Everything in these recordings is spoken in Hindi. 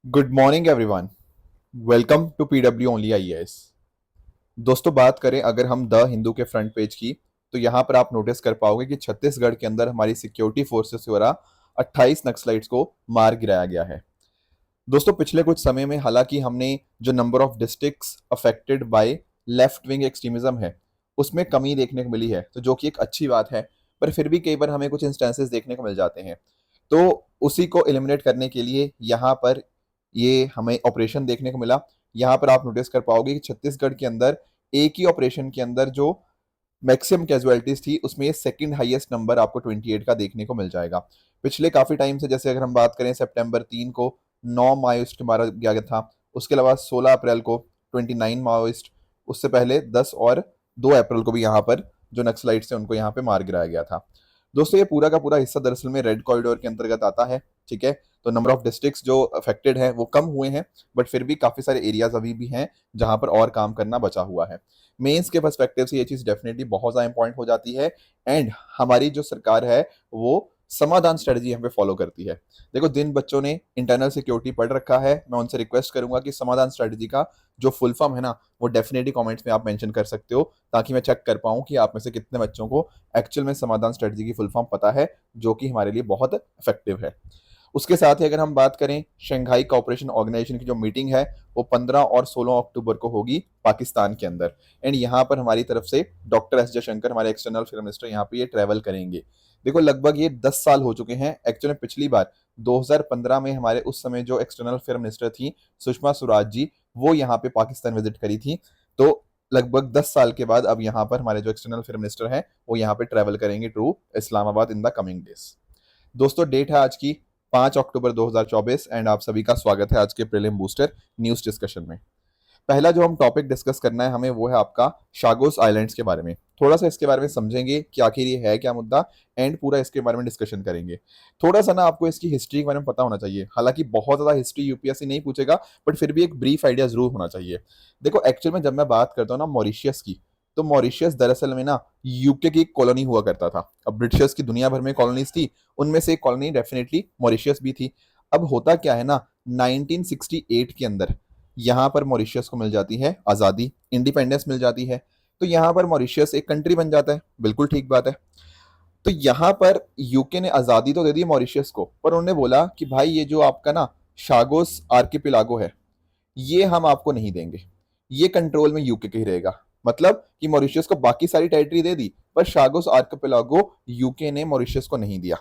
Good morning everyone. Welcome to PW only IAS. दोस्तों, बात करें अगर हम द हिंदू के फ्रंट पेज की, तो यहाँ पर आप नोटिस कर पाओगे कि छत्तीसगढ़ के अंदर हमारी सिक्योरिटी फोर्सेस द्वारा 28 नक्सलाइट्स को मार गिराया गया है। दोस्तों, पिछले कुछ समय में हालांकि हमने जो number of districts affected by left wing extremism है उसमें कमी देखने को मिली है, तो जो कि एक अच्छी बात है। पर फिर भी कई बार हमें कुछ इंस्टेंसेस देखने को मिल जाते हैं, तो उसी को एलिमिनेट करने के लिए यहाँ पर ये हमें ऑपरेशन देखने को मिला। यहाँ पर आप नोटिस कर पाओगे कि छत्तीसगढ़ के अंदर एक ही ऑपरेशन के अंदर जो मैक्सिमम कैजुअलिटीज थी उसमें ये सेकंड हाईएस्ट नंबर आपको 28 का देखने को मिल जाएगा। पिछले काफी टाइम से, जैसे अगर हम बात करें, सितंबर 3 को 9 माओइस्ट मारा गया था। उसके अलावा 16 अप्रैल को 29 माओइस्ट, उससे पहले 10 और 2 अप्रैल को भी यहाँ पर जो नक्सलाइट्स थे उनको यहाँ पे मार गिराया गया था। दोस्तों, ये पूरा का पूरा हिस्सा दरअसल में रेड कॉरिडोर के अंतर्गत आता है। ठीक है, तो नंबर ऑफ डिस्ट्रिक्ट्स जो अफेक्टेड हैं वो कम हुए हैं, बट फिर भी काफी सारे एरियाज अभी भी हैं जहां पर और काम करना बचा हुआ है। मेंस के पर्सपेक्टिव से ये चीज डेफिनेटली बहुत ज्यादा इंपॉर्टेंट हो जाती है। एंड हमारी जो सरकार है वो समाधान स्ट्रेटजी यहाँ पे फॉलो करती है। देखो, जिन बच्चों ने इंटरनल सिक्योरिटी पढ़ रखा है, मैं उनसे रिक्वेस्ट करूंगा कि समाधान स्ट्रेटजी का जो फुल फॉर्म है ना, वो डेफिनेटली कमेंट्स में आप मेंशन कर सकते हो, ताकि मैं चेक कर पाऊं कि आप में से कितने बच्चों को एक्चुअल में समाधान स्ट्रेटजी की फुल फॉर्म पता है, जो कि हमारे लिए बहुत इफेक्टिव है। उसके साथ ही अगर हम बात करें, शंघाई कोऑपरेशन ऑर्गेनाइजेशन की जो मीटिंग है वो 15 और 16 अक्टूबर को होगी पाकिस्तान के अंदर। एंड यहाँ पर हमारी तरफ से डॉक्टर एस जयशंकर, हमारे एक्सटर्नल अफेयर मिनिस्टर, यहाँ पे ये ट्रैवल करेंगे। देखो, लगभग ये 10 साल हो चुके हैं। एक्चुअली पिछली बार 2015 में हमारे उस समय जो एक्सटर्नल अफेयर मिनिस्टर थी सुषमा स्वराज जी, वो यहाँ पे पाकिस्तान विजिट करी थी। तो लगभग 10 साल के बाद अब यहाँ पर हमारे जो एक्सटर्नल अफेयर मिनिस्टर हैं वो यहाँ पे ट्रैवल करेंगे to Islamabad in the coming days. दोस्तों, डेट है आज की 5 अक्टूबर 2024 एंड आप सभी का स्वागत है आज के प्रीलिम बूस्टर न्यूज डिस्कशन में। पहला जो हम टॉपिक डिस्कस करना है हमें, वो है आपका शागोस आइलैंड्स के बारे में। थोड़ा सा इसके बारे में समझेंगे कि आखिर ये है क्या मुद्दा, एंड पूरा इसके बारे में डिस्कशन करेंगे। थोड़ा सा ना आपको इसकी हिस्ट्री के बारे में पता होना चाहिए। हालांकि बहुत ज्यादा हिस्ट्री यूपीएससी नहीं पूछेगा, बट फिर भी एक ब्रीफ आइडिया जरूर होना चाहिए। देखो, एक्चुअल में जब मैं बात करता हूँ ना मॉरिशियस की, तो मॉरिशियस दरअसल में ना यूके की एक कॉलोनी हुआ करता था। अब ब्रिटिशर्स की दुनिया भर में कॉलोनीज थी, उनमें से एक कॉलोनी डेफिनेटली मॉरिशियस भी थी। अब होता क्या है ना, 1968 के अंदर यहाँ पर मॉरिशियस को मिल जाती है आज़ादी, इंडिपेंडेंस मिल जाती है। तो यहाँ पर मॉरिशियस एक कंट्री बन जाता है, बिल्कुल ठीक बात है। तो यहाँ पर यूके ने आज़ादी तो दे दी मॉरिशियस को, पर उन्होंने बोला कि भाई ये जो आपका ना शागोस आर्किपिलागो है, ये हम आपको नहीं देंगे, ये कंट्रोल में यूके का ही रहेगा। मतलब कि मॉरिशियस को बाकी सारी टेरिटरी दे दी, पर शागोस आर्किपिलागो यूके ने मॉरिशियस को नहीं दिया।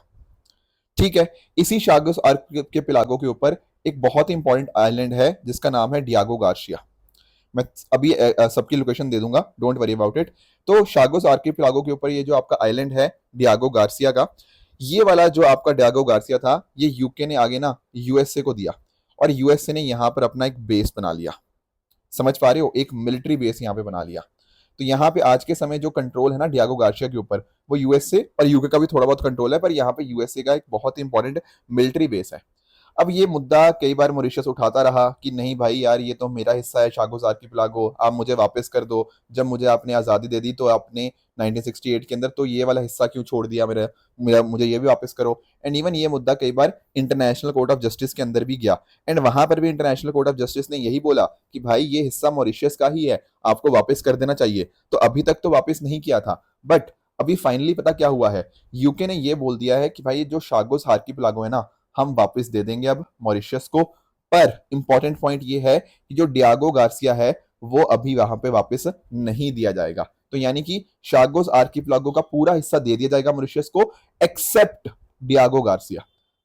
ठीक है, इसी शागोस आर्किपिलागो के ऊपर एक बहुत ही इंपॉर्टेंट आइलैंड है जिसका नाम है डियागो गार्शिया। मैं अभी सबकी लोकेशन दे दूंगा, डोंट वरी अबाउट इट। तो शागोस आर्किपिलागो के ऊपर ये जो आपका आइलैंड है डियागो गार्सिया का, ये वाला जो आपका डियागो गार्सिया था, ये यूके ने आगे ना यूएसए को दिया, और यूएसए ने यहाँ पर अपना एक बेस बना लिया। समझ पा रहे हो, एक मिलिट्री बेस यहाँ पे बना लिया। तो यहाँ पे आज के समय जो कंट्रोल है ना डियागो गार्शिया के ऊपर, वो यूएसए और यूके का भी थोड़ा बहुत कंट्रोल है, पर यहाँ पे यूएसए का एक बहुत ही इंपॉर्टेंट मिलिट्री बेस है। अब ये मुद्दा कई बार मॉरिशस उठाता रहा कि नहीं भाई यार, ये तो मेरा हिस्सा है शागोस आर्किपिलागो, आप मुझे वापस कर दो। जब मुझे आपने आज़ादी दे दी तो आपने 1968 के अंदर, तो ये वाला हिस्सा क्यों छोड़ दिया मेरा मेरा मुझे ये भी वापस करो। एंड इवन ये मुद्दा कई बार इंटरनेशनल कोर्ट ऑफ जस्टिस के अंदर भी गया, एंड वहां पर भी इंटरनेशनल कोर्ट ऑफ जस्टिस ने यही बोला कि भाई ये हिस्सा मॉरिशस का ही है, आपको वापस कर देना चाहिए। तो अभी तक तो वापस नहीं किया था, बट अभी फाइनली पता क्या हुआ है, यूके ने ये बोल दिया है कि भाई जो शागोस आर्किपिलागो है ना, हम वापस दे देंगे अब मॉरिशस को। पर इंपॉर्टेंट पॉइंट ये है कि जो डियागो गार्सिया है वो अभी वहां पे वापस नहीं दिया जाएगा। तो यानी कि शागोस आर्किपिलागो का पूरा हिस्सा दे दिया जाएगा मॉरिशस को, except Diego Garcia.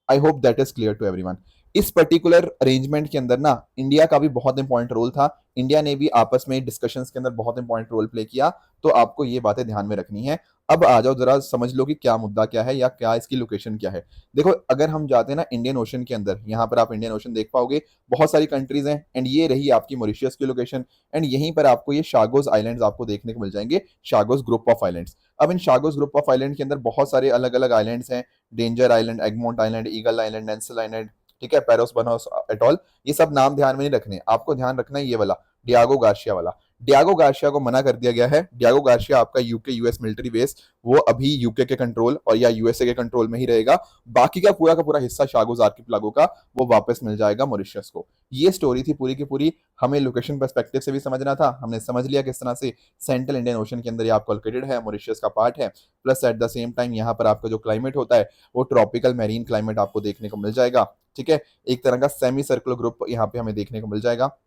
I hope that is clear to everyone. इस पर्टिकुलर अरेंजमेंट के अंदर ना इंडिया का भी बहुत इंपॉर्टेंट रोल था। इंडिया ने भी आपस में डिस्कशंस के अंदर बहुत इंपॉर्टेंट रोल प्ले किया। तो आपको ये बातें ध्यान में रखनी है। अब आ जाओ जरा समझ लो कि क्या मुद्दा क्या है, या क्या इसकी लोकेशन क्या है। देखो, अगर हम जाते हैं ना इंडियन ओशन के अंदर, यहाँ पर आप इंडियन ओशन देख पाओगे, बहुत सारी कंट्रीज हैं, एंड ये रही आपकी मॉरिशस की लोकेशन। एंड यहीं पर आपको ये शागोस आइलैंड्स आपको देखने को मिल जाएंगे, शागोस ग्रुप ऑफ आइलैंड्स। अब इन शागोस ग्रुप ऑफ आइलैंड के अंदर बहुत सारे अलग अलग आइलैंड्स हैं। Danger island, Egmont island, eagle island, नेंसल island, ठीक है, पेरोस बनोस एटॉल। ये सब नाम ध्यान में नहीं रखने, आपको ध्यान रखना है ये वाला डियागो गार्शिया वाला। डियागो गार्सिया को मना कर दिया गया है। डियागो गार्सिया आपका यूके यूएस मिलिट्री बेस वो अभी यूके के कंट्रोल और या यूएसए के कंट्रोल में ही रहेगा। बाकी का पूरा हिस्सा शागोज आर्किपेलागो का वो वापस मिल जाएगा मॉरिशस को। ये स्टोरी थी पूरी की पूरी। हमें लोकेशन पर्सपेक्टिव से भी समझना था, हमने समझ लिया किस तरह से सेंट्रल इंडियन ओशन के अंदर ये आपको लोकेटेड है, मॉरिशस का पार्ट है। Plus at the same time यहाँ पर आपका जो क्लाइमेट होता है वो ट्रॉपिकल मैरीन क्लाइमेट आपको देखने को मिल जाएगा। ठीक है, एक तरह का सेमी सर्कुलर ग्रुप यहाँ पे हमें देखने को मिल जाएगा।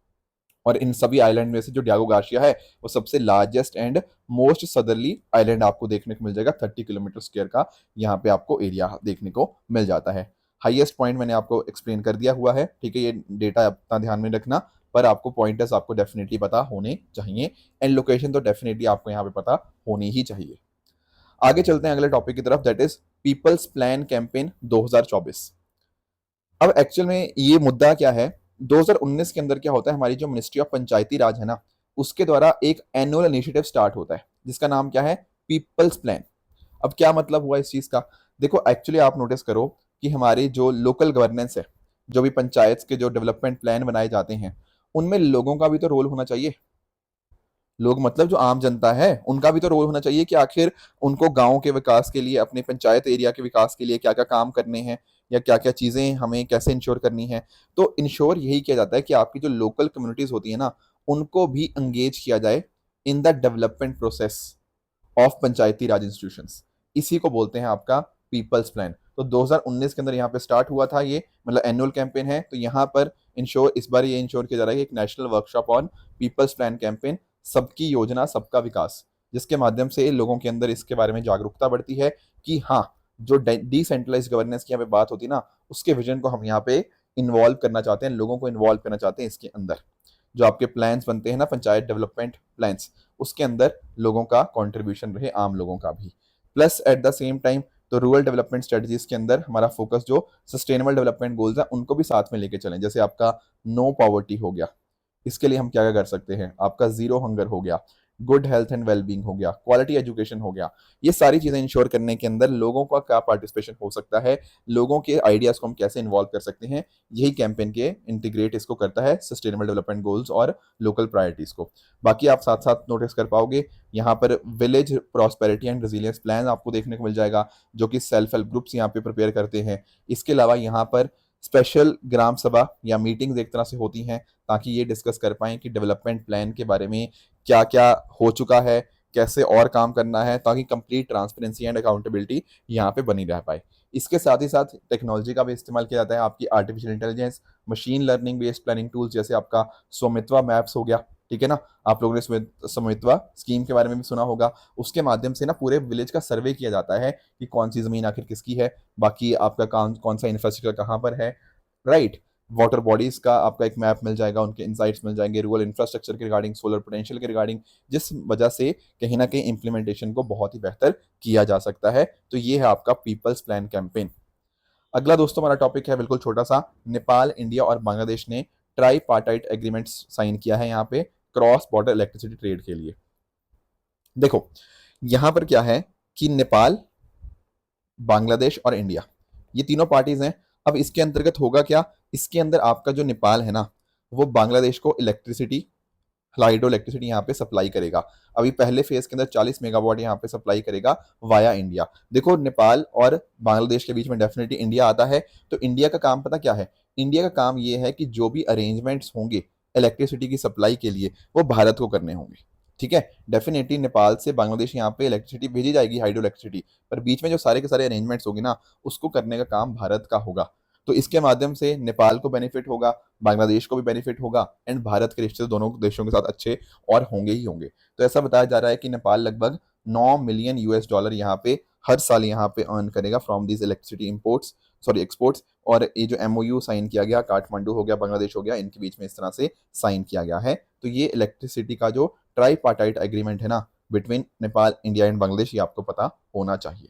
और इन सभी आइलैंड में से जो डियागो गार्सिया है वो सबसे लार्जेस्ट एंड मोस्ट सदरली आइलैंड आपको देखने को मिल जाएगा। 30 किलोमीटर स्क्वायर का यहाँ पे आपको एरिया देखने को मिल जाता है। हाईएस्ट पॉइंट मैंने आपको एक्सप्लेन कर दिया हुआ है। ठीक है, ये डेटा अपना ध्यान में रखना, पर आपको पॉइंटर्स आपको डेफिनेटली पता होने चाहिए एंड लोकेशन तो डेफिनेटली आपको यहाँ पे पता होनी ही चाहिए। आगे चलते हैं अगले टॉपिक की तरफ, that is people's plan campaign 2024। अब एक्चुअल में ये मुद्दा क्या है, 2019 के अंदर क्या होता है, हमारी जो मिनिस्ट्री ऑफ पंचायती राज है ना, उसके द्वारा एक एनुअल इनिशिएटिव स्टार्ट होता है जिसका नाम क्या है, पीपल्स प्लान। अब क्या मतलब हुआ इस चीज का, देखो एक्चुअली आप नोटिस करो कि हमारी जो लोकल गवर्नेंस है, जो भी पंचायत के जो डेवलपमेंट प्लान बनाए जाते हैं, उनमें लोगों का भी तो रोल होना चाहिए। लोग मतलब जो आम जनता है उनका भी तो रोल होना चाहिए कि आखिर उनको गांव के विकास के लिए, अपने पंचायत एरिया के विकास के लिए क्या क्या काम करने हैं या क्या क्या चीजें हमें कैसे इंश्योर करनी है। तो इंश्योर यही किया जाता है कि आपकी जो लोकल कम्युनिटीज होती है ना, उनको भी एंगेज किया जाए in the development process of Panchayati Raj institutions. इसी को बोलते हैं आपका पीपल्स प्लान। तो 2019 के अंदर यहाँ पे स्टार्ट हुआ था ये, मतलब एनुअल कैंपेन है। तो यहाँ पर इंश्योर, इस बार ये इंश्योर किया जा रहा है कि एक national workshop on people's plan campaign, सबकी योजना सबका विकास, जिसके माध्यम से लोगों के अंदर इसके बारे में जागरूकता बढ़ती है कि हाँ, जो डिसेंट्रलाइज गवर्नेंस की यहाँ पे बात होती है ना, उसके विजन को हम यहाँ पे इन्वॉल्व करना चाहते हैं, लोगों को इन्वॉल्व करना चाहते हैं इसके अंदर। जो आपके प्लान्स बनते हैं ना, पंचायत डेवलपमेंट प्लान्स, उसके अंदर लोगों का कंट्रीब्यूशन रहे, आम लोगों का भी। Plus at the same time तो रूरल डेवलपमेंट स्ट्रेटजीज के अंदर हमारा फोकस जो सस्टेनेबल डेवलपमेंट गोल्स है उनको भी साथ में लेके चलें। जैसे आपका नो पॉवर्टी हो गया, इसके लिए हम क्या क्या कर सकते हैं, आपका जीरो हंगर हो गया, गुड हेल्थ एंड वेलबींग हो गया, क्वालिटी एजुकेशन हो गया। ये सारी चीजें इंश्योर करने के अंदर लोगों का क्या पार्टिसिपेशन हो सकता है, लोगों के आइडियाज को हम कैसे इन्वॉल्व कर सकते हैं, यही कैंपेन के इंटीग्रेट इसको करता है, सस्टेनेबल डेवलपमेंट गोल्स और लोकल प्रायोरिटीज को। बाकी आप साथ साथ नोटिस कर पाओगे यहाँ पर village prosperity and resilience plan आपको देखने को मिल जाएगा, जो कि सेल्फ हेल्प ग्रुप्स यहाँ पे प्रिपेयर करते हैं। इसके अलावा यहाँ पर स्पेशल ग्राम सभा या मीटिंग्स एक तरह से होती हैं, ताकि ये डिस्कस कर पाएं कि डेवलपमेंट प्लान के बारे में क्या क्या हो चुका है, कैसे और काम करना है, ताकि कंप्लीट ट्रांसपेरेंसी एंड अकाउंटेबिलिटी यहाँ पे बनी रह पाए। इसके साथ ही साथ टेक्नोलॉजी का भी इस्तेमाल किया जाता है, आपकी artificial intelligence, machine learning based planning tools, जैसे आपका स्वामित्वा मैप्स हो गया। ठीक है ना, आप लोगों ने स्वामित्वा स्कीम के बारे में भी सुना होगा। उसके माध्यम से ना पूरे विलेज का सर्वे किया जाता है कि कौन सी जमीन आखिर किसकी है, बाकी आपका काम कौन सा इंफ्रास्ट्रक्चर कहाँ पर है, राइट। वाटर बॉडीज का आपका एक मैप मिल जाएगा, उनके इंसाइट्स मिल जाएंगे, रूरल इंफ्रास्ट्रक्चर के रिगार्डिंग, सोलर पोटेंशियल के रिगार्डिंग, जिस वजह से कहीं ना कहीं इंप्लीमेंटेशन को बहुत ही बेहतर किया जा सकता है। तो ये है आपका पीपल्स प्लान कैंपेन। अगला दोस्तों हमारा टॉपिक है बिल्कुल छोटा सा, नेपाल, इंडिया और बांग्लादेश ने ट्राई पार्टाइट एग्रीमेंट साइन किया है यहाँ पे क्रॉस बॉर्डर इलेक्ट्रिसिटी ट्रेड के लिए। देखो यहाँ पर क्या है कि नेपाल, बांग्लादेश और इंडिया, ये तीनों पार्टीज हैं। अब इसके अंतर्गत होगा क्या, इसके अंदर आपका जो नेपाल है ना, वो बांग्लादेश को इलेक्ट्रिसिटी, हाइड्रो इलेक्ट्रिसिटी यहाँ पे सप्लाई करेगा। अभी पहले फेज के अंदर 40 मेगावाट यहाँ पे सप्लाई करेगा वाया इंडिया। देखो नेपाल और बांग्लादेश के बीच में डेफिनेटली इंडिया आता है। तो इंडिया का काम पता क्या है, इंडिया का काम ये है कि जो भी अरेंजमेंट्स होंगे इलेक्ट्रिसिटी की सप्लाई के लिए वो भारत को करने होंगे। ठीक है, डेफिनेटली नेपाल से बांग्लादेश यहाँ पे इलेक्ट्रिसिटी भेजी जाएगी, हाइड्रो इलेक्ट्रिसिटी, पर बीच में जो सारे के सारे अरेंजमेंट्स होगी ना, उसको करने का काम भारत का होगा। तो इसके माध्यम से नेपाल को बेनिफिट होगा, बांग्लादेश को भी बेनिफिट होगा एंड भारत के रिश्ते दोनों देशों के साथ अच्छे और होंगे ही होंगे। तो ऐसा बताया जा रहा है कि नेपाल लगभग 9 मिलियन यूएस डॉलर यहाँ पे हर साल यहाँ पे अर्न करेगा from this electricity imports, sorry exports. और ये जो एमओयू साइन किया गया, काठमांडू हो गया, बांग्लादेश हो गया, इनके बीच में इस तरह से साइन किया गया है। तो ये इलेक्ट्रिसिटी का जो ट्राईपार्टाइट एग्रीमेंट है ना between Nepal, India and Bangladesh, ये आपको पता होना चाहिए।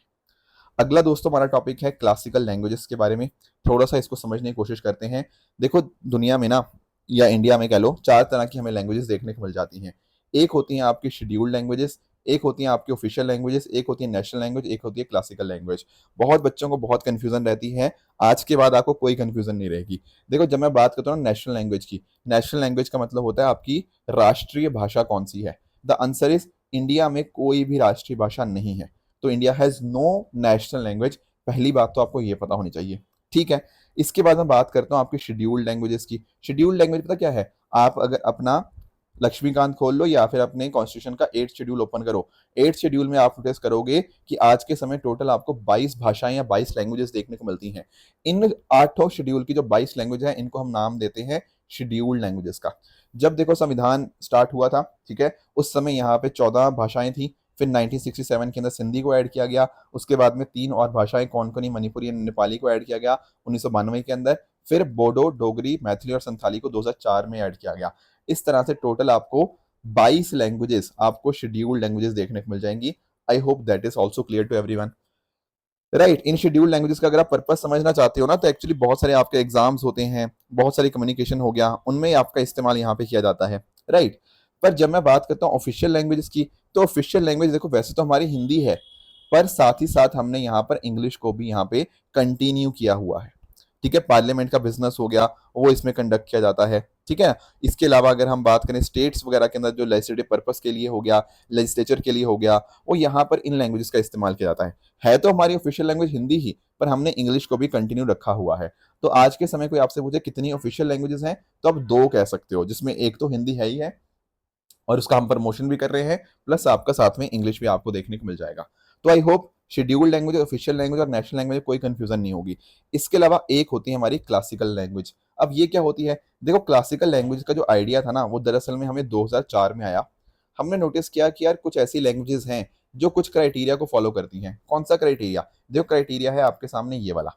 अगला दोस्तों हमारा टॉपिक है क्लासिकल लैंग्वेजेस के बारे में। थोड़ा सा इसको समझने की कोशिश करते हैं। देखो दुनिया में ना, या इंडिया में कह लो, 4 तरह की हमें लैंग्वेजेस देखने को मिल जाती हैं। एक होती हैं आपकी शेड्यूल्ड लैंग्वेजेस, एक होती हैं आपकी ऑफिशियल लैंग्वेजेस, एक होती है नेशनल लैंग्वेज, एक होती है क्लासिकल लैंग्वेज। बहुत बच्चों को बहुत कन्फ्यूजन रहती है, आज के बाद आपको कोई कन्फ्यूजन नहीं रहेगी। देखो जब मैं बात करता हूँ नेशनल लैंग्वेज की, नेशनल लैंग्वेज का मतलब होता है आपकी राष्ट्रीय भाषा कौन सी है। द आंसर इज इंडिया में कोई भी राष्ट्रीय भाषा नहीं है, तो India has no national language. पहली बात तो आपको ये पता होनी चाहिए, ठीक है। इसके बाद मैं बात करता हूँ आपकी शेड्यूल्ड लैंग्वेजेस की। शेड्यूल्ड लैंग्वेज पता क्या है? आप अगर अपना लक्ष्मीकांत खोल लो या फिर अपने कॉन्स्टिट्यूशन का 8th शेड्यूल ओपन करो, 8th शेड्यूल में आप नोटिस करोगे कि आज के समय टोटल आपको 22 भाषाएं या 22 लैंग्वेजेस देखने को मिलती हैं। इन 8 शेड्यूल की जो 22 लैंग्वेज है, इनको हम नाम देते हैं शेड्यूल्ड लैंग्वेजेस का। जब देखो संविधान स्टार्ट हुआ था, ठीक है, उस समय यहाँ पे 14 भाषाएं थी। फिर 1967 के अंदर सिंधी को ऐड किया गया। उसके बाद में 3 और भाषाएं कोंकणी, मणिपुरी, नेपाली को ऐड किया गया 1992 के अंदर। फिर बोडो, डोगरी, मैथिली और संथाली को 2004 में ऐड किया गया। इस तरह से टोटल आपको 22 लैंग्वेजेस, आपको शेड्यूल्ड लैंग्वेजेस देखने को मिल जाएंगी। I hope that is also clear to everyone. Right, in scheduled languages का अगर आप पर्पस समझना चाहते हो ना, तो एक्चुअली बहुत सारे आपके एग्जाम्स होते हैं, बहुत सारी कम्युनिकेशन हो गया, उनमें आपका इस्तेमाल यहाँ पे किया जाता है। राइट, पर जब मैं बात करता हूँ ऑफिशियल लैंग्वेजेस की, तो ऑफिशियल लैंग्वेज देखो वैसे तो हमारी हिंदी है, पर साथ ही साथ हमने यहाँ पर इंग्लिश को भी यहाँ पे कंटिन्यू किया हुआ है। ठीक है, पार्लियामेंट का बिजनेस हो गया, वो इसमें कंडक्ट किया जाता है। ठीक है, इसके अलावा अगर हम बात करें स्टेट्स वगैरह के अंदर जो लेजिस्लेटिव पर्पस के लिए हो गया, लेजिस्लेचर के लिए हो गया, वो यहाँ पर इन लैंग्वेजेस का इस्तेमाल किया जाता है तो हमारी ऑफिशियल लैंग्वेज हिंदी ही, पर हमने इंग्लिश को भी कंटिन्यू रखा हुआ है। तो आज के समय कोई आपसे पूछे कितनी ऑफिशियल लैंग्वेजेस हैं, तो आप 2 कह सकते हो, जिसमें एक तो हिंदी है ही है और उसका हम प्रमोशन भी कर रहे हैं, प्लस आपका साथ में इंग्लिश भी आपको देखने को मिल जाएगा। तो I hope scheduled language, official language और नेशनल लैंग्वेज कोई कंफ्यूजन नहीं होगी। इसके अलावा एक होती है हमारी क्लासिकल लैंग्वेज। अब ये क्या होती है? देखो क्लासिकल लैंग्वेज का जो आइडिया था ना, वो दरअसल में हमें 2004 में आया। हमने नोटिस किया कि यार कुछ ऐसी लैंग्वेजेस हैं जो कुछ क्राइटेरिया को फॉलो करती हैं। कौन सा क्राइटेरिया? देखो क्राइटेरिया है आपके सामने ये वाला।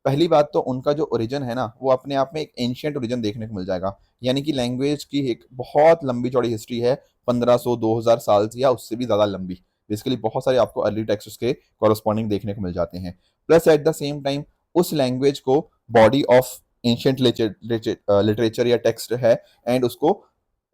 पहली बात तो उनका जो ओरिजिन है ना, वो अपने आप में एक एंशियंट ओरिजिन देखने को मिल जाएगा, यानी कि लैंग्वेज की एक बहुत लंबी चौड़ी हिस्ट्री है, 1500-2000 साल से या उससे भी ज़्यादा लंबी। बेसिकली बहुत सारे आपको अर्ली टेक्स्ट के कॉरस्पॉन्डिंग देखने को मिल जाते हैं। Plus at the same time उस लैंग्वेज को बॉडी ऑफ एंशियंट लिटरेचर या टेक्स्ट है, एंड उसको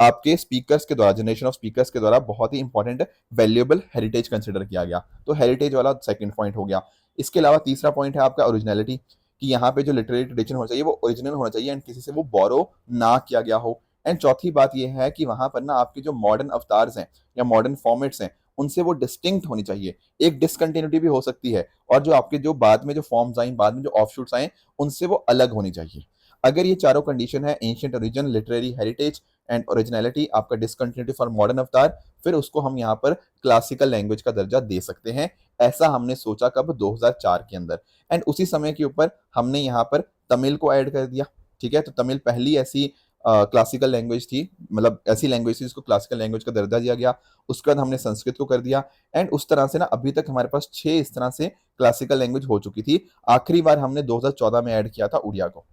आपके स्पीकर्स के द्वारा, जनरेशन ऑफ स्पीकर्स के द्वारा बहुत ही इंपॉर्टेंट वैल्यूएबल हेरिटेज कंसिडर किया गया। तो हेरिटेज वाला सेकंड पॉइंट हो गया। इसके अलावा तीसरा पॉइंट है आपका ओरिजिनलिटी, कि यहाँ पे जो लिटरेरी ट्रेडिशन होना चाहिए वो ओरिजिनल होना चाहिए एंड किसी से वो बोरो ना किया गया हो। एंड चौथी बात ये है कि वहां पर ना आपके जो मॉडर्न अवतार्स हैं या मॉडर्न फॉर्मेट्स हैं, उनसे वो डिस्टिंक्ट होनी चाहिए। एक डिसकंटिन्यूटी भी हो सकती है, और जो आपके जो बाद में जो फॉर्म्स आए, बाद में जो ऑफशूट्स आए, उनसे वो अलग होनी चाहिए। अगर ये चारों कंडीशन है, ancient origin, literary heritage and originality, आपका डिसकंटिन्यूटी फॉर मॉडर्न अवतार, फिर उसको हम यहाँ पर क्लासिकल लैंग्वेज का दर्जा दे सकते हैं। ऐसा हमने सोचा कब? 2004 के अंदर। एंड उसी समय के ऊपर हमने यहाँ पर तमिल को ऐड कर दिया। ठीक है, तो तमिल पहली ऐसी क्लासिकल लैंग्वेज थी, मतलब ऐसी लैंग्वेज थी जिसको क्लासिकल लैंग्वेज का दर्जा दिया गया। उसके बाद हमने संस्कृत को कर दिया। एंड उस तरह से ना अभी तक हमारे पास 6 इस तरह से क्लासिकल लैंग्वेज हो चुकी थी। आखिरी बार हमने 2014 में ऐड किया था उड़िया को।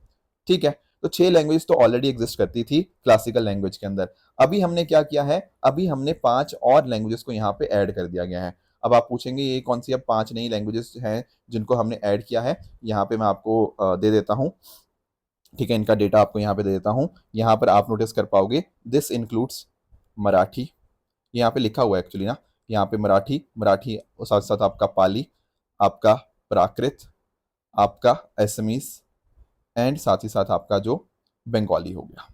ठीक है, तो 6 लैंग्वेज तो ऑलरेडी एग्जिस्ट करती थी क्लासिकल लैंग्वेज के अंदर। अभी हमने क्या किया है? अभी हमने 5 और लैंग्वेजेस को यहाँ पे ऐड कर दिया गया है। अब आप पूछेंगे ये कौन सी अब 5 नई लैंग्वेजेस हैं जिनको हमने ऐड किया है? यहाँ पे मैं आपको दे देता हूँ। ठीक है, इनका डेटा आपको यहाँ पे दे देता हूँ। यहाँ पर आप नोटिस कर पाओगे, दिस इंक्लूड्स मराठी, यहाँ पे लिखा हुआ है एक्चुअली ना, यहाँ पे मराठी, मराठी साथ साथ आपका पाली, आपका प्राकृत, आपका असमीज, एंड साथ ही साथ आपका जो बंगाली हो गया।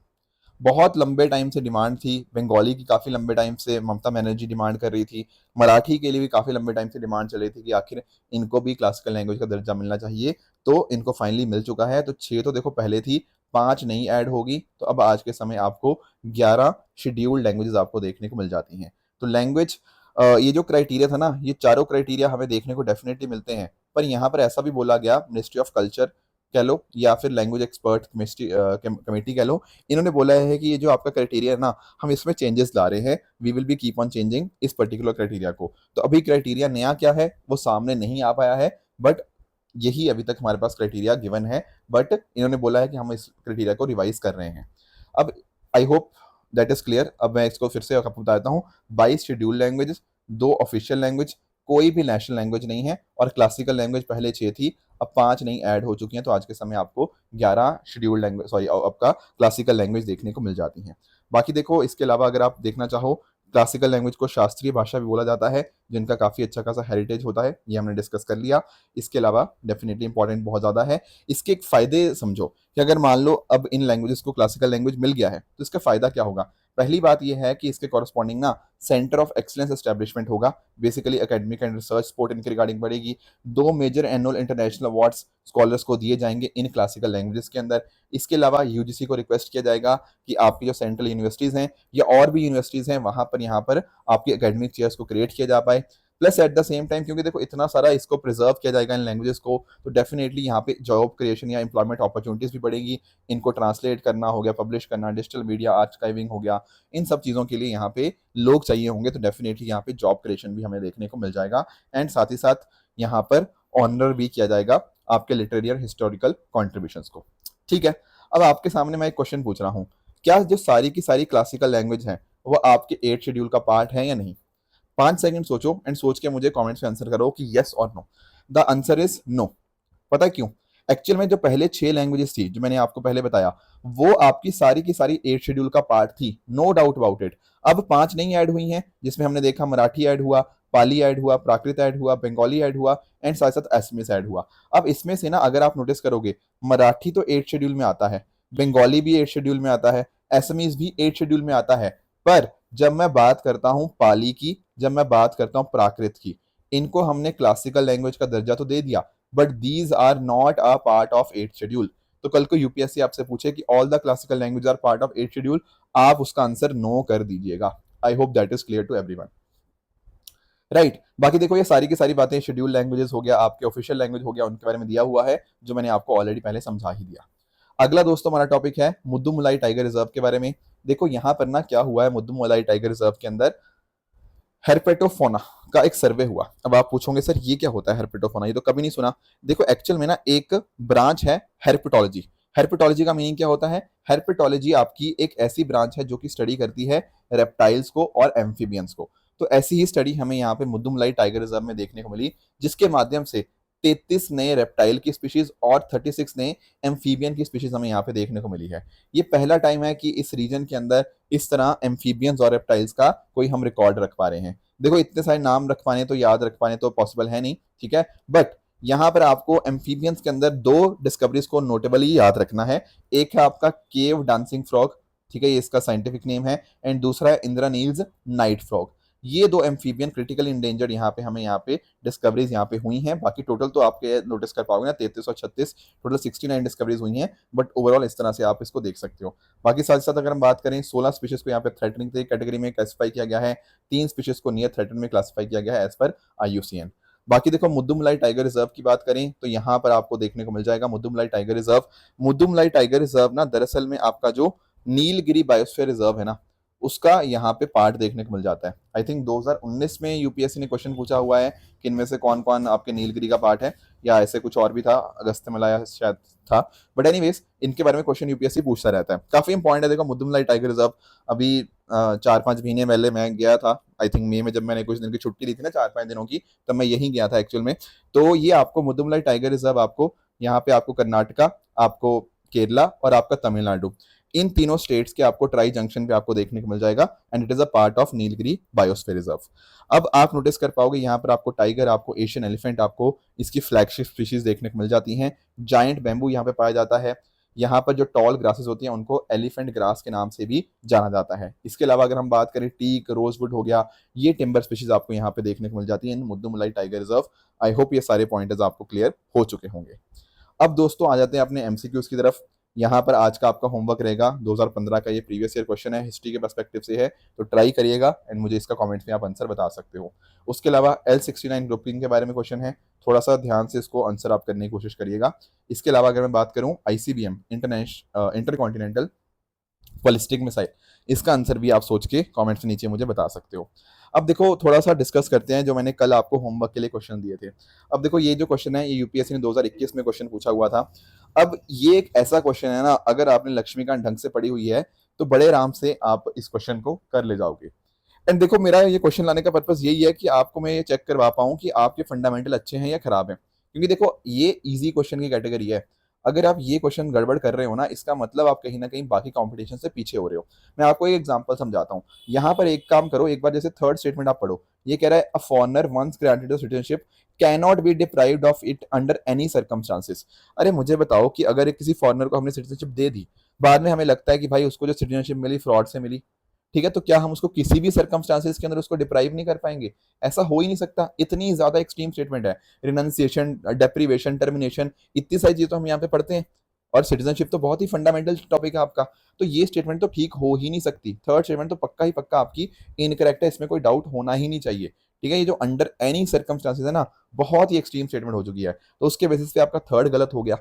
बहुत लंबे टाइम से डिमांड थी बंगाली की, काफ़ी लंबे टाइम से ममता बनर्जी डिमांड कर रही थी। मराठी के लिए भी काफ़ी लंबे टाइम से डिमांड चल रही थी कि आखिर इनको भी क्लासिकल लैंग्वेज का दर्जा मिलना चाहिए। तो इनको फाइनली मिल चुका है। तो 6 तो देखो पहले थी, 5 नई ऐड होगी, तो अब आज के समय आपको 11 शेड्यूल्ड लैंग्वेजेस आपको देखने को मिल जाती हैं। तो लैंग्वेज, ये जो क्राइटेरिया था ना, ये चारों क्राइटेरिया हमें देखने को डेफिनेटली मिलते हैं। पर यहाँ पर ऐसा भी बोला गया, मिनिस्ट्री ऑफ कल्चर कह लो या फिर लैंग्वेज एक्सपर्ट कमेटी कह लो, इन्होंने बोला है कि ये जो आपका क्राइटेरिया है ना, हम इसमें चेंजेस ला रहे हैं। We will be keep on changing इस पर्टिकुलर क्राइटेरिया को। तो अभी क्राइटेरिया नया क्या है वो सामने नहीं आ पाया है, बट यही अभी तक हमारे पास क्राइटेरिया गिवन है। बट इन्होंने बोला है कि हम इस क्राइटेरिया को रिवाइज कर रहे हैं। अब आई होप दैट इज क्लियर। अब मैं इसको फिर से आपको बता देता हूँ। 22 शेड्यूल लैंग्वेज, 2 ऑफिशियल लैंग्वेज, कोई भी नेशनल लैंग्वेज नहीं है, और क्लासिकल लैंग्वेज पहले 6 थी, अब 5 नई ऐड हो चुकी हैं। तो आज के समय आपको 11 शेड्यूल लैंग्वेज, सॉरी आपका क्लासिकल लैंग्वेज देखने को मिल जाती हैं। बाकी देखो इसके अलावा अगर आप देखना चाहो क्लासिकल लैंग्वेज को शास्त्रीय भाषा भी बोला जाता है, जिनका काफ़ी अच्छा खासा हेरिटेज होता है, ये हमने डिस्कस कर लिया। इसके अलावा डेफिनेटली इंपॉर्टेंट बहुत ज़्यादा है। इसके एक फ़ायदे समझो कि अगर मान लो अब इन लैंग्वेजेस को क्लासिकल लैंग्वेज मिल गया है तो इसका फ़ायदा क्या होगा। पहली बात यह है कि इसके कॉरस्पॉन्डिंग ना सेंटर ऑफ एक्सलेंस एस्टेब्लिशमेंट होगा, basically academic and research support इनके रिगार्डिंग बढ़ेगी। 2 major annual international awards scholars को दिए जाएंगे इन क्लासिकल लैंग्वेजेस के अंदर। इसके अलावा यूजीसी को रिक्वेस्ट किया जाएगा कि आपकी जो सेंट्रल यूनिवर्सिटीज़ हैं या और भी यूनिवर्सिटीज़ हैं वहाँ पर यहाँ पर आपकी एकेडमिक चेयर्स को क्रिएट किया जा पाए। Plus at the same time क्योंकि देखो इतना सारा इसको प्रिजर्व किया जाएगा इन लैंग्वेजेस को, तो डेफिनेटली यहाँ पे जॉब क्रिएशन या एम्प्लॉयमेंट अपॉर्चुनिटीज भी बढ़ेगी। इनको ट्रांसलेट करना हो गया, पब्लिश करना, डिजिटल मीडिया आर्काइविंग हो गया, इन सब चीज़ों के लिए यहाँ पे लोग चाहिए होंगे, तो डेफिनेटली यहाँ पे जॉब क्रिएशन भी हमें देखने को मिल जाएगा। एंड साथ ही साथ यहाँ पर ऑनर भी किया जाएगा आपके लिटरेरी और हिस्टोरिकल कॉन्ट्रीब्यूशंस को। ठीक है, अब आपके सामने मैं एक क्वेश्चन पूछ रहा हूँ, क्या जो सारी की सारी क्लासिकल लैंग्वेज है वो आपके 8 शेड्यूल का पार्ट है या नहीं। 5 सेकंड सोचो एंड सोच के मुझे कमेंट्स में आंसर करो कि यस और no. The answer is no. पता है क्यों? एक्चुअल में जो पहले 6 लैंग्वेजेस थी जो मैंने आपको पहले बताया, वो आपकी सारी की सारी 8 शेड्यूल का पार्ट थी, नो डाउट अबाउट इट। अब 5 नहीं ऐड हुई हैं, जिसमें हमने देखा मराठी ऐड हुआ, पाली ऐड हुआ, प्राकृत ऐड हुआ, बंगाली ऐड हुआ एंड साथ साथ एसएमएस ऐड हुआ। अब इसमें से ना अगर आप नोटिस करोगे, मराठी तो 8 शेड्यूल में आता है, बंगाली भी 8 शेड्यूल में आता है, एसएमएस भी 8 शेड्यूल में आता है। पर जब मैं बात करता हूं पाली की, जब मैं बात करता हूं प्राकृत की, इनको हमने क्लासिकल लैंग्वेज का दर्जा तो दे दिया, but these are not a part of 8 schedule. तो कल को यूपीएससी आपसे पूछे कि all the classical language are part of 8 schedule, आप उसका आंसर नो कर दीजिएगा। I hope that is clear to everyone, right. बाकी देखो ये सारी की सारी बातें शेड्यूल लैंग्वेजेस हो गया, आपके ऑफिशियल लैंग्वेज हो गया, उनके बारे में दिया हुआ है, जो मैंने आपको ऑलरेडी पहले समझा ही दिया। अगला दोस्तों हमारा टॉपिक है मुद्दुमलाई टाइगर रिजर्व के बारे में। देखो यहाँ पर ना क्या हुआ है, मुद्दुमलाई टाइगर रिजर्व के अंदर हेर्पेटोफोना का एक सर्वे हुआ। अब आप पूछोगे सर ये क्या होता है हेर्पेटोफोना, ये तो कभी नहीं सुना। देखो एक्चुअल में ना एक ब्रांच है हेर्पेटोलॉजी। हेर्पेटोलॉजी का मीनिंग क्या होता है? हेर्पेटोलॉजी आपकी एक ऐसी ब्रांच है जो कि स्टडी करती है रेप्टाइल्स को और एम्फीबियंस को। तो ऐसी ही स्टडी हमें यहाँ पे मुद्दुमलाई टाइगर रिजर्व में देखने को मिली, जिसके माध्यम से 33 नए रेप्टाइल की स्पीशीज और 36 नए एम्फीबियन की स्पीशीज हमें यहाँ पे देखने को मिली है। ये पहला टाइम है कि इस रीजन के अंदर इस तरह एम्फीबियंस और रेप्टाइल्स का कोई हम रिकॉर्ड रख पा रहे हैं। देखो इतने सारे नाम रख पाने तो याद रख पाने तो पॉसिबल है नहीं, ठीक है, बट यहाँ पर आपको एम्फीबियंस के अंदर 2 डिस्कवरीज को नोटेबली याद रखना है। एक है आपका केव डांसिंग फ्रॉग, ठीक है, ये इसका साइंटिफिक नेम है, एंड दूसरा है इंद्रानील्स नाइट फ्रॉग। ये 2 एम्फीबियन क्रिटिकली इंडेंजर्ड यहाँ पे हमें यहाँ पे डिस्कवरीज यहाँ पे हुई हैं। बाकी टोटल तो आपके नोटिस कर पाओगे ना 33 और 36, टोटल 69 डिस्कवरीज हुई हैं, बट ओवरऑल इस तरह से आप इसको देख सकते हो। बाकी साथ साथ अगर हम बात करें 16 स्पीशीज को यहाँ पे थ्रेटनिंग कैटेगरी में क्लासिफाई किया गया है, 3 स्पीशीज को नियर थ्रेटन में क्लासिफाई किया गया है एज पर IUCN। बाकी देखो मुद्दुमलाई टाइगर रिजर्व की बात करें तो यहाँ पर आपको देखने को मिल जाएगा Mudumalai tiger reserve. Mudumalai tiger reserve ना दरअसल में आपका जो नीलगिरी बायोस्फीयर रिजर्व है ना, उसका यहाँ पे पार्ट देखने को मिल जाता है। आई थिंक 2019 में यूपीएससी ने क्वेश्चन पूछा हुआ है कि इनमें से कौन कौन आपके नीलगिरी का पार्ट है, या ऐसे कुछ और भी था, अगस्त मलाया शायद था, बट एनीवेज इनके बारे में क्वेश्चन यूपीएससी पूछता रहता है, काफी इंपॉर्टेंट है। देखो मुद्दुमलाई टाइगर रिजर्व अभी 4-5 महीने पहले मैं गया था, आई थिंक मई में, जब मैंने कुछ दिन की छुट्टी ली थी ना 4-5 दिनों की, तब मैं यहीं गया था एक्चुअल में। तो ये आपको मुद्दुमलाई टाइगर रिजर्व आपको यहाँ पे आपको कर्नाटका, आपको केरला और आपका तमिलनाडु, इन तीनों स्टेट्स के आपको ट्राई जंक्शन पे आपको देखने को मिल जाएगा, and it is a part of Nilgiri biosphere reserve. अब आप नोटिस कर पाओगे यहाँ पर आपको टाइगर, आपको एशियन एलिफेंट, आपको इसकी फ्लैगशिप स्पीशीज देखने को मिल जाती हैं। जायंट बैम्बू यहाँ पे पाया जाता है। यहाँ पर जो टॉल ग्रासेस होती हैं उनको एलिफेंट ग्रास के नाम से भी जाना जाता है। इसके अलावा अगर हम बात करें टीक, रोजवुड हो गया, ये टिम्बर स्पीशीज आपको यहाँ पे देखने को मिल जाती है in Mudumalai tiger reserve. I hope ये सारे पॉइंटर्स आपको क्लियर हो चुके होंगे। अब दोस्तों आ जाते हैं अपने एमसीक्यूज की तरफ। यहाँ पर आज का आपका होमवर्क रहेगा 2015 का, ये प्रीवियस ईयर क्वेश्चन है, हिस्ट्री के पर्सपेक्टिव से है, तो ट्राई करिएगा एंड मुझे इसका कमेंट्स में आप आंसर बता सकते हो। उसके अलावा L69 ग्रुपिंग के बारे में क्वेश्चन है, थोड़ा सा ध्यान से इसको आंसर आप करने की कोशिश करिएगा। इसके अलावा अगर मैं बात करूँ ICBM इंटरकॉन्टिनेंटल बैलिस्टिक मिसाइल, इसका आंसर भी आप सोच के कमेंट्स के नीचे मुझे बता सकते हो। अब देखो थोड़ा सा डिस्कस करते हैं जो मैंने कल आपको होमवर्क के लिए क्वेश्चन दिए थे। अब देखो ये जो क्वेश्चन है ये यूपीएससी ने 2021 में क्वेश्चन पूछा हुआ था। अब ये एक ऐसा क्वेश्चन है ना, अगर आपने लक्ष्मीकांत ढंग से पढ़ी हुई है तो बड़े आराम से आप इस क्वेश्चन को कर ले जाओगे। एंड देखो मेरा ये क्वेश्चन लाने का पर्पस यही है कि आपको मैं ये चेक करवा पाऊँ कि आपके फंडामेंटल अच्छे हैं या खराब हैं, क्योंकि देखो ये इजी क्वेश्चन की कैटेगरी है। अगर आप ये क्वेश्चन गड़बड़ कर रहे हो ना, इसका मतलब आप कहीं ना कहीं बाकी कॉम्पिटिशन से पीछे हो रहे हो। मैं आपको एक एग्जांपल समझाता हूँ। यहाँ पर एक काम करो, एक बार जैसे थर्ड स्टेटमेंट आप पढ़ो। ये कह रहा है a foreigner once granted citizenship cannot be deprived of it under any circumstances. अरे मुझे बताओ कि अगर एक किसी फॉरनर को हमने सिटीजनशिप दे दी, बाद में हमें लगता है कि भाई उसको जो सिटीजनशिप मिली फ्रॉड से मिली, ठीक है, तो क्या हम उसको किसी भी सर्कमस्टांसेस के अंदर उसको डिप्राइव नहीं कर पाएंगे? ऐसा हो ही नहीं सकता। इतनी ज्यादा एक्सट्रीम स्टेटमेंट है। रिनंसिएशन, डेप्रीवेशन, टर्मिनेशन, इतनी सारी चीजें तो हम यहाँ पे पढ़ते हैं। और सिटीजनशिप तो बहुत ही फंडामेंटल टॉपिक है आपका। तो ये स्टेटमेंट तो ठीक हो ही नहीं सकती। थर्ड स्टेटमेंट तो पक्का ही पक्का आपकी इनकरेक्ट है, इसमें कोई डाउट होना ही नहीं चाहिए। ठीक है, ये जो अंडर एनी सर्कमस्टांसेस है ना, बहुत ही एक्सट्रीम स्टेटमेंट हो चुकी है, तो उसके बेसिस पे आपका थर्ड गलत हो गया।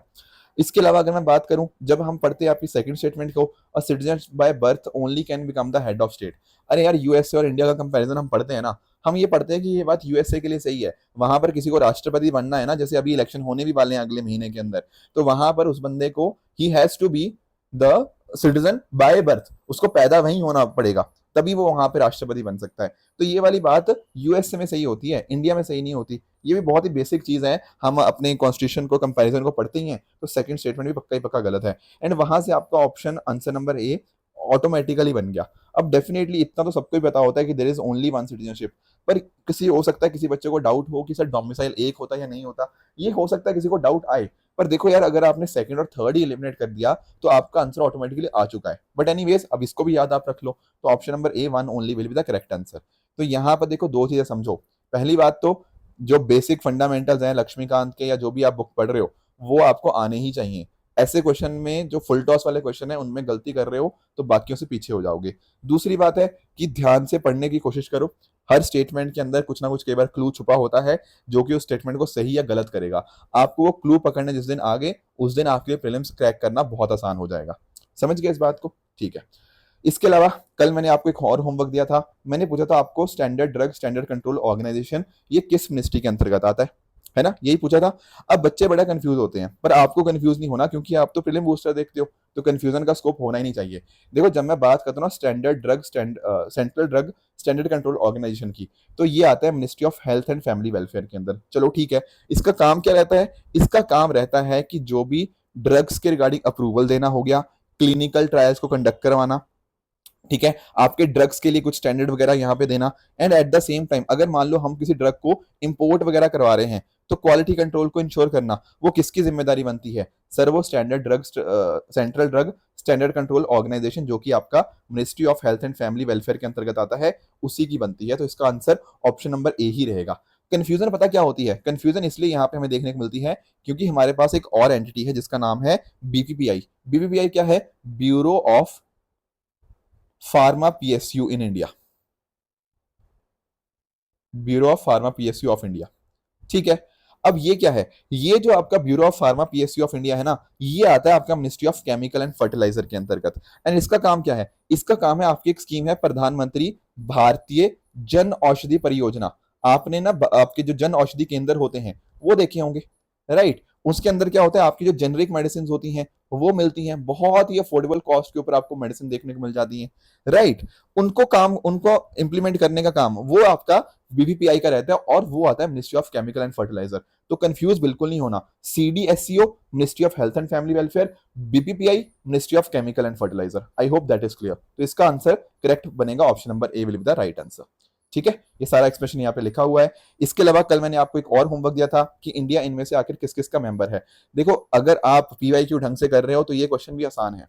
इसके अलावा अगर मैं बात करूं, जब हम पढ़ते हैं आपकी सेकंड स्टेटमेंट को, a citizen by birth only can become the head of state. अरे यार, यूएसए और इंडिया का कंपैरिजन हम पढ़ते हैं ना, हम ये पढ़ते हैं कि ये बात यूएसए के लिए सही है। वहां पर किसी को राष्ट्रपति बनना है ना, जैसे अभी इलेक्शन होने भी वाले हैं अगले महीने के अंदर, तो वहां पर उस बंदे को ही has to be the citizen by birth, उसको पैदा वहीं होना पड़ेगा, तभी वो वहां पे राष्ट्रपति बन सकता है। तो ये वाली बात यूएसए में सही होती है, इंडिया में सही नहीं होती। ये भी बहुत ही बेसिक चीज है। हम अपने कॉन्स्टिट्यूशन को, कंपैरिजन को पढ़ते ही हैं, तो सेकंड स्टेटमेंट भी पक्का ही पक्का गलत है। एंड वहां से आपका option answer number A automatically बन गया। अब डेफिनेटली इतना तो सबको ही पता होता है कि there is only one citizenship, पर किसी हो सकता है किसी बच्चे को डाउट हो कि सर डोमिसाइल एक होता है या नहीं होता। ये हो सकता है किसी को डाउट आए, पर देखो यार, अगर आपने सेकंड और थर्ड ही एलिमिनेट कर दिया तो आपका आंसर ऑटोमेटिकली आ चुका है। बट एनीवेज, अब इसको भी याद आप रख लो, तो option number A one only will be the correct answer. तो यहाँ पर देखो दो चीजें समझो। पहली बात तो, जो बेसिक फंडामेंटल्स हैं लक्ष्मीकांत के या जो भी आप बुक पढ़ रहे हो, वो आपको आने ही चाहिए। ऐसे क्वेश्चन में, जो फुल टॉस वाले क्वेश्चन है, उनमें गलती कर रहे हो तो बाकियों से पीछे हो जाओगे। दूसरी बात है कि ध्यान से पढ़ने की कोशिश करो। हर स्टेटमेंट के अंदर कुछ ना कुछ कई बार क्लू छुपा होता है, जो कि उस स्टेटमेंट को सही या गलत करेगा। आपको वो क्लू पकड़ने जिस दिन आगे, उस दिन आपके लिए प्रीलिम्स क्रैक करना बहुत आसान हो जाएगा। समझ गए इस बात को? ठीक है। इसके अलावा कल मैंने आपको एक और होमवर्क दिया था। मैंने पूछा था आपको standard drug standard control organisation ये किस मिनिस्ट्री के अंतर्गत आता है ना, यही पूछा था। अब बच्चे बड़ा कंफ्यूज होते हैं, पर आपको कंफ्यूज नहीं होना, क्योंकि आप तो प्रीलिम बूस्टर देखते हो, तो कंफ्यूजन का स्कोप होना ही नहीं चाहिए। देखो, जब मैं बात करता हूँ ना central drug standard control organisation की, तो ये आता है ministry of health and family welfare के अंदर। चलो ठीक है। इसका काम क्या रहता है? इसका काम रहता है कि जो भी ड्रग्स के रिगार्डिंग अप्रूवल देना हो गया, क्लिनिकल ट्रायल्स को कंडक्ट करवाना, ठीक है, आपके ड्रग्स के लिए कुछ स्टैंडर्ड वगैरह यहाँ पे देना। And at the same time, अगर मान लो हम किसी ड्रग को इंपोर्ट वगैरह करवा रहे हैं, तो क्वालिटी कंट्रोल को इंश्योर करना वो किसकी जिम्मेदारी बनती है? सर, वो standard drug central drug standard control organisation, जो कि आपका ministry of health and family welfare के अंतर्गत आता है, उसी की बनती है। तो इसका आंसर ऑप्शन नंबर ए ही रहेगा। कंफ्यूजन पता क्या होती है? कंफ्यूजन इसलिए यहाँ पे हमें देखने को मिलती है क्योंकि हमारे पास एक और एंटिटी है जिसका नाम है बीपीपीआई। बीपीपीआई क्या है? Bureau of pharma PSU in India. Bureau of pharma PSU of India. ठीक है। अब ये क्या है? ये जो आपका bureau of pharma PSU of India है ना, ये आता है आपका ministry of chemical and fertiliser के अंतर्गत। एंड इसका काम क्या है? इसका काम है, आपकी एक स्कीम है प्रधानमंत्री भारतीय जन औषधि परियोजना। आपने ना आपके जो जन औषधि केंद्र होते हैं वो देखे होंगे, राइट? उसके अंदर क्या होता है, आपकी जो जेनरिक मेडिसिन होती हैं वो मिलती हैं, बहुत ही अफोर्डेबल कॉस्ट के ऊपर आपको मेडिसिन देखने को मिल जाती है, राइट? उनको इंप्लीमेंट करने का काम वो आपका बीबीपीआई का रहता है, और वो आता है ministry of chemical and fertiliser. तो कंफ्यूज बिल्कुल नहीं होना। CDSCO ministry of health and family welfare, BPPI ministry of chemical and fertiliser. I hope that is clear. तो इसका आंसर करेक्ट बनेगा, option number A will be the right answer. ठीक है, ये सारा एक्सप्रेशन यहाँ पे लिखा हुआ है। इसके अलावा कल मैंने आपको एक और होमवर्क दिया था कि इंडिया इनमें से आखिर किस किस का मेंबर है। देखो, अगर आप पीवाईक्यू ढंग से कर रहे हो तो ये क्वेश्चन भी आसान है।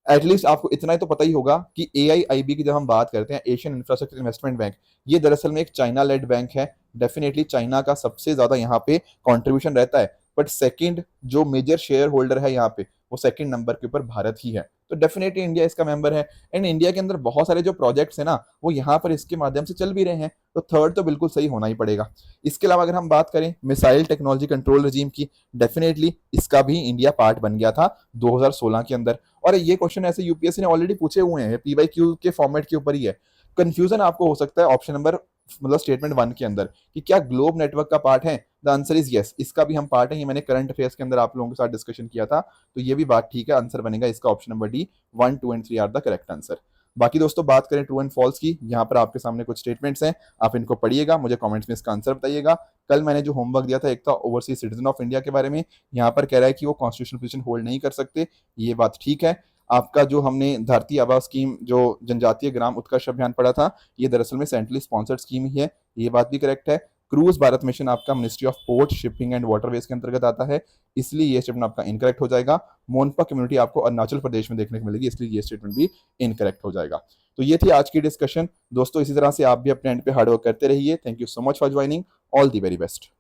एटलीस्ट आपको इतना ही तो पता ही होगा कि एआईआईबी की जब हम बात करते हैं, एशियन इंफ्रास्ट्रक्चर इन्वेस्टमेंट बैंक, ये दरअसल में एक चाइना लेड बैंक है। डेफिनेटली चाइना का सबसे ज्यादा यहाँ पे कंट्रीब्यूशन रहता है, बट सेकंड जो मेजर शेयर होल्डर है यहाँ पे, वो सेकंड नंबर के ऊपर भारत ही है। तो डेफिनेटली इंडिया इसका मेंबर है। एंड इंडिया के अंदर बहुत सारे जो प्रोजेक्ट्स है ना, वो यहाँ पर इसके माध्यम से चल भी रहे हैं, तो थर्ड तो बिल्कुल सही होना ही पड़ेगा। इसके अलावा अगर हम बात करें मिसाइल टेक्नोलॉजी कंट्रोल रजीम की, डेफिनेटली इसका भी इंडिया पार्ट बन गया था 2016 के अंदर। और ये क्वेश्चन ऐसे यूपीएससी ने ऑलरेडी पूछे हुए हैं, पीवाईक्यू के फॉर्मेट के ऊपर ही है। कंफ्यूजन आपको हो सकता है ऑप्शन नंबर मतलब स्टेटमेंट वन के अंदर कि क्या ग्लोब नेटवर्क का पार्ट है? द आंसर इज यस, इसका भी हम पार्ट है। ये मैंने करंट अफेयर्स के अंदर आप लोगों के साथ डिस्कशन किया था, तो ये भी बात ठीक है। आंसर बनेगा इसका option number D. 1, 2 and 3 are the correct answer. बाकी दोस्तों बात करें ट्रू एंड फॉल्स की, यहाँ पर आपके सामने कुछ स्टेटमेंट्स हैं, आप इनको पढ़िएगा, मुझे कमेंट्स में इसका आंसर बताइएगा। कल मैंने जो होमवर्क दिया था, एक था ओवरसीज सिटीजन ऑफ इंडिया के बारे में, यहाँ पर कह रहा है कि वो कॉन्स्टिट्यूशनल पोजीशन होल्ड नहीं कर सकते, ये बात ठीक है। आपका जो हमने धरती आबा स्कीम, जो जनजातीय ग्राम उत्कर्ष अभियान पढ़ा था, ये दरअसल में सेंट्रली स्पॉन्सर्ड स्कीम ही है, ये बात भी करेक्ट है। क्रूज भारत मिशन आपका ministry of port, shipping and waterways के अंतर्गत आता है, इसलिए ये स्टेटमेंट आपका इनकरेक्ट हो जाएगा। मोनपा कम्युनिटी आपको अरुणाचल प्रदेश में देखने को मिलेगी, इसलिए ये स्टेटमेंट भी इनकरेक्ट हो जाएगा। तो ये थी आज की डिस्कशन दोस्तों। इसी तरह से आप भी अपने एंड पे हार्डवर्क करते रहिए। Thank you so much for joining. All the very best.